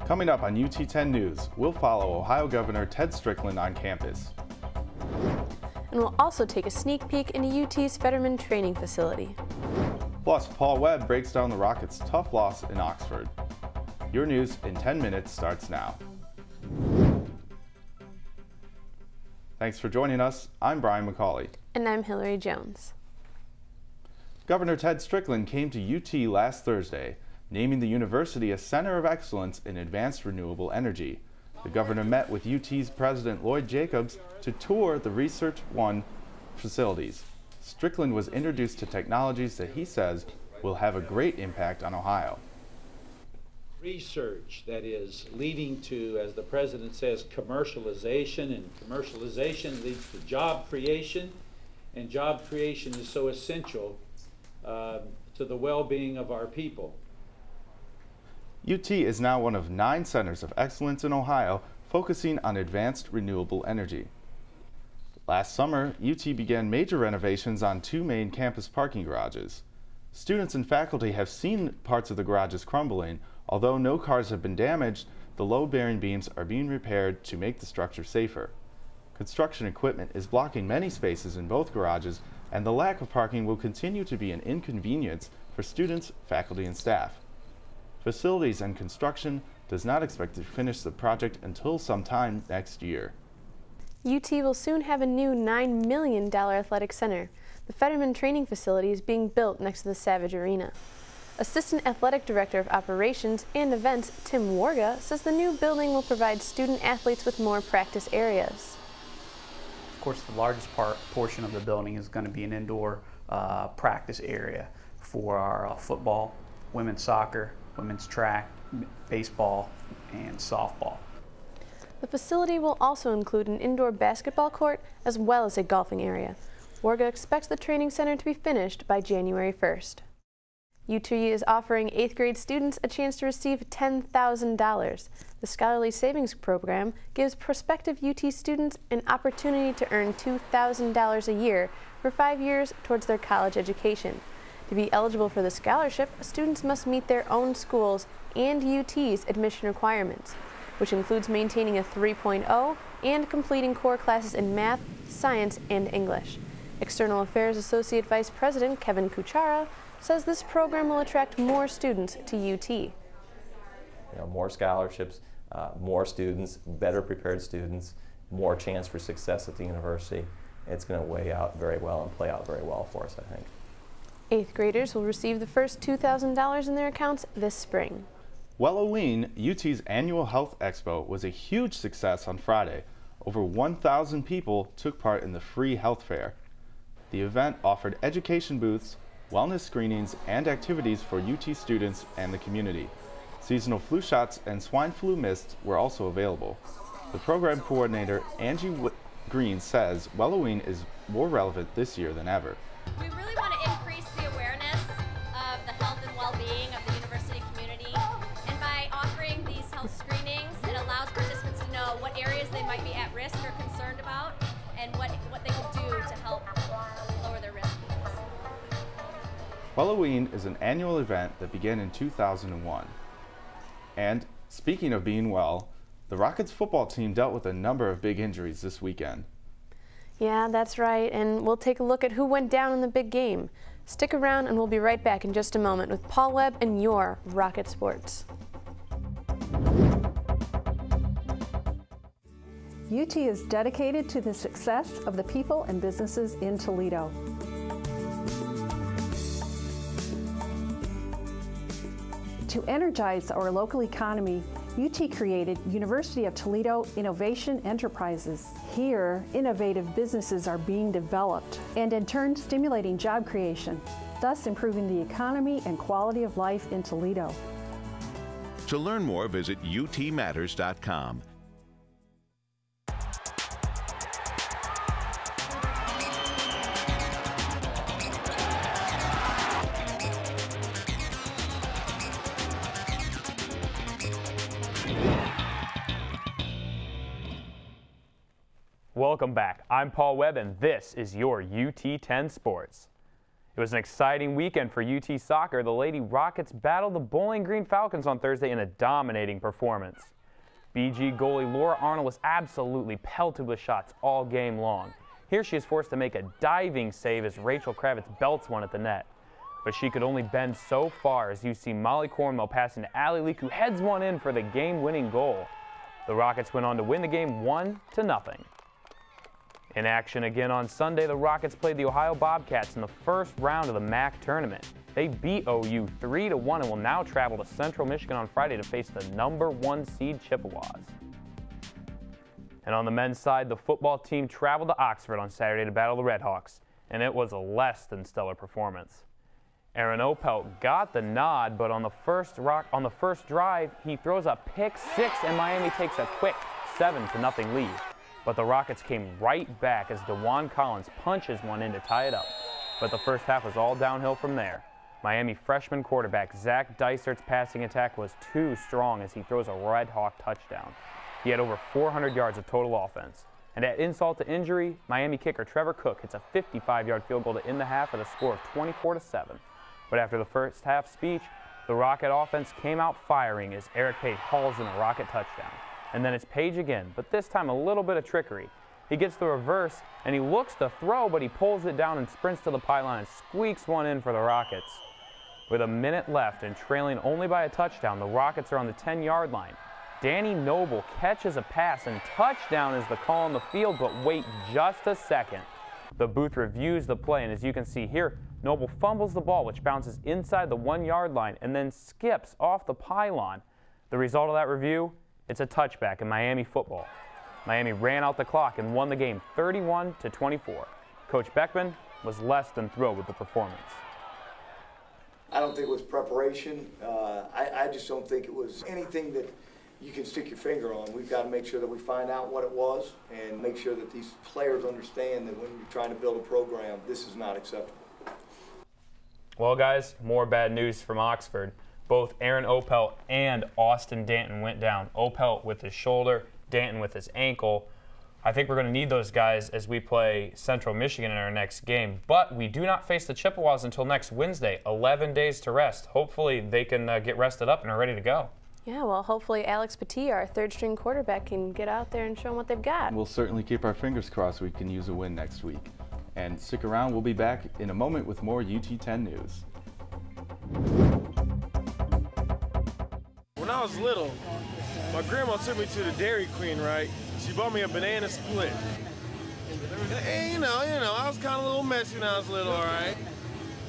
Coming up on UT10 News, we'll follow Ohio Governor Ted Strickland on campus. And we'll also take a sneak peek into UT's Fetterman Training Facility. Plus, Paul Webb breaks down the Rockets' tough loss in Oxford. Your news in 10 minutes starts now. Thanks for joining us. I'm Brian McCauley. And I'm Hillary Jones. Governor Ted Strickland came to UT last Thursday, naming the university a Center of Excellence in Advanced Renewable Energy. The governor met with UT's President Lloyd Jacobs to tour the Research One facilities. Strickland was introduced to technologies that he says will have a great impact on Ohio. Research that is leading to, as the president says, commercialization, and commercialization leads to job creation, and job creation is so essential to the well-being of our people. UT is now one of 9 centers of excellence in Ohio focusing on advanced renewable energy. Last summer, UT began major renovations on 2 main campus parking garages. Students and faculty have seen parts of the garages crumbling. Although no cars have been damaged, the load-bearing beams are being repaired to make the structure safer. Construction equipment is blocking many spaces in both garages, and the lack of parking will continue to be an inconvenience for students, faculty, and staff. Facilities and Construction does not expect to finish the project until sometime next year. UT will soon have a new $9 million athletic center. The Fetterman Training Facility is being built next to the Savage Arena. Assistant Athletic Director of Operations and Events Tim Warga says the new building will provide student athletes with more practice areas. Of course, the largest portion of the building is going to be an indoor practice area for our football, women's soccer, women's track, baseball, and softball. The facility will also include an indoor basketball court as well as a golfing area. Warga expects the training center to be finished by January 1st. UT is offering 8th grade students a chance to receive $10,000. The Scholarly Savings Program gives prospective UT students an opportunity to earn $2,000 a year for 5 years towards their college education. To be eligible for the scholarship, students must meet their own schools and UT's admission requirements, which includes maintaining a 3.0 and completing core classes in math, science, and English. External Affairs Associate Vice President Kevin Kuchara says this program will attract more students to UT. More scholarships, more students, better prepared students, more chance for success at the university. It's going to weigh out very well and play out very well for us, I think. 8th graders will receive the first $2,000 in their accounts this spring. Welloween, UT's annual health expo, was a huge success on Friday. Over 1,000 people took part in the free health fair. The event offered education booths, wellness screenings, and activities for UT students and the community. Seasonal flu shots and swine flu mists were also available. The program coordinator, Angie Green, says Welloween is more relevant this year than ever. We really want to increase the awareness of the health and well-being of the university community, and by offering these health screenings, it allows participants to know what areas they might be at risk or concerned about, and what they can do to help lower their risk. Welloween is an annual event that began in 2001. And speaking of being well, the Rockets football team dealt with a number of big injuries this weekend. Yeah, that's right, and we'll take a look at who went down in the big game. Stick around and we'll be right back in just a moment with Paul Webb and your Rocket Sports. UT is dedicated to the success of the people and businesses in Toledo. To energize our local economy, UT created University of Toledo Innovation Enterprises. Here, innovative businesses are being developed and in turn stimulating job creation, thus improving the economy and quality of life in Toledo. To learn more, visit utmatters.com. Welcome back. I'm Paul Webb, and this is your UT10 Sports. It was an exciting weekend for UT soccer. The Lady Rockets battled the Bowling Green Falcons on Thursday in a dominating performance. BG goalie Laura Arnold was absolutely pelted with shots all game long. Here she is forced to make a diving save as Rachel Kravitz belts one at the net. But she could only bend so far as you see Molly Cornwell passing to Allie Leak, who heads one in for the game-winning goal. The Rockets went on to win the game 1-0. In action again on Sunday, the Rockets played the Ohio Bobcats in the first round of the MAC tournament. They beat OU 3-1 and will now travel to Central Michigan on Friday to face the #1 seed Chippewas. And on the men's side, the football team traveled to Oxford on Saturday to battle the Redhawks, and it was a less than stellar performance. Aaron Opelt got the nod, but on the first drive, he throws a pick six, and Miami takes a quick 7-0 lead. But the Rockets came right back as DeJuan Collins punches one in to tie it up. But the first half was all downhill from there. Miami freshman quarterback Zach Dysert's passing attack was too strong as he throws a Red Hawk touchdown. He had over 400 yards of total offense. And at insult to injury, Miami kicker Trevor Cook hits a 55-yard field goal to end the half at a score of 24-7. But after the first half speech, the Rocket offense came out firing as Eric Page hauls in a Rocket touchdown. And then it's Page again, but this time a little bit of trickery. He gets the reverse, and he looks to throw, but he pulls it down and sprints to the pylon and squeaks one in for the Rockets. With a minute left and trailing only by a touchdown, the Rockets are on the 10-yard line. Danny Noble catches a pass, and touchdown is the call on the field, but wait just a second. The booth reviews the play, and as you can see here, Noble fumbles the ball, which bounces inside the 1-yard line and then skips off the pylon. The result of that review? It's a touchback in Miami football. Miami ran out the clock and won the game 31-24. Coach Beckman was less than thrilled with the performance. I don't think it was preparation. I just don't think it was anything that you can stick your finger on. We've got to make sure that we find out what it was and make sure that these players understand that when you're trying to build a program, this is not acceptable. Well, guys, more bad news from Oxford. Both Aaron Opelt and Austin Danton went down. Opelt with his shoulder, Danton with his ankle. I think we're going to need those guys as we play Central Michigan in our next game. But we do not face the Chippewas until next Wednesday, 11 days to rest. Hopefully they can get rested up and are ready to go. Yeah, well, hopefully Alex Petit, our third-string quarterback, can get out there and show them what they've got. We'll certainly keep our fingers crossed we can use a win next week. And stick around, we'll be back in a moment with more UT10 news. When I was little, my grandma took me to the Dairy Queen, right? She bought me a banana split. And you know, I was kind of a little messy when I was little, all right?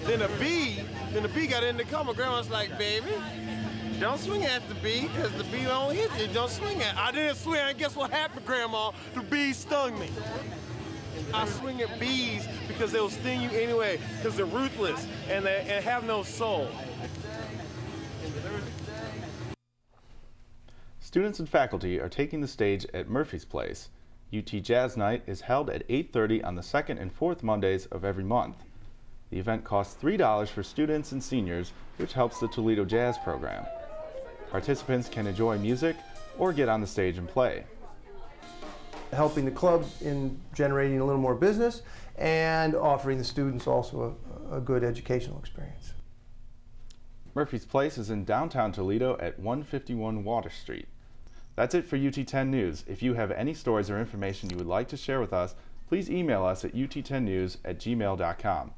Then the bee got in the car. My grandma's like, baby, don't swing at the bee, because the bee won't hit you. Don't swing at it. I didn't swing, and guess what happened, Grandma? The bee stung me. I swing at bees because they'll sting you anyway, because they're ruthless and they have no soul. Students and faculty are taking the stage at Murphy's Place. UT Jazz Night is held at 8:30 on the second and fourth Mondays of every month. The event costs $3 for students and seniors, which helps the Toledo Jazz program. Participants can enjoy music or get on the stage and play. Helping the club in generating a little more business and offering the students also a good educational experience. Murphy's Place is in downtown Toledo at 151 Water Street. That's it for UT10 News. If you have any stories or information you would like to share with us, please email us at ut10news@gmail.com.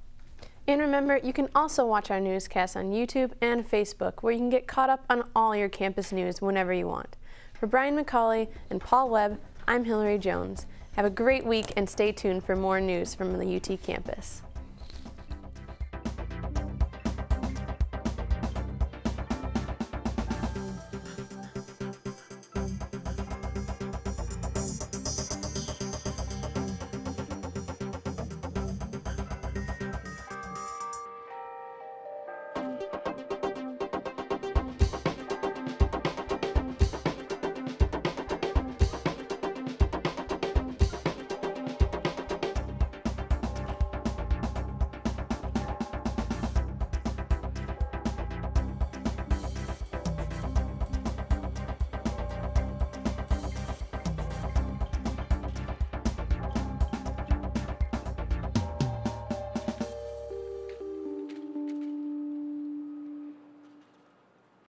And remember, you can also watch our newscasts on YouTube and Facebook, where you can get caught up on all your campus news whenever you want. For Brian McCauley and Paul Webb, I'm Hillary Jones. Have a great week and stay tuned for more news from the UT campus.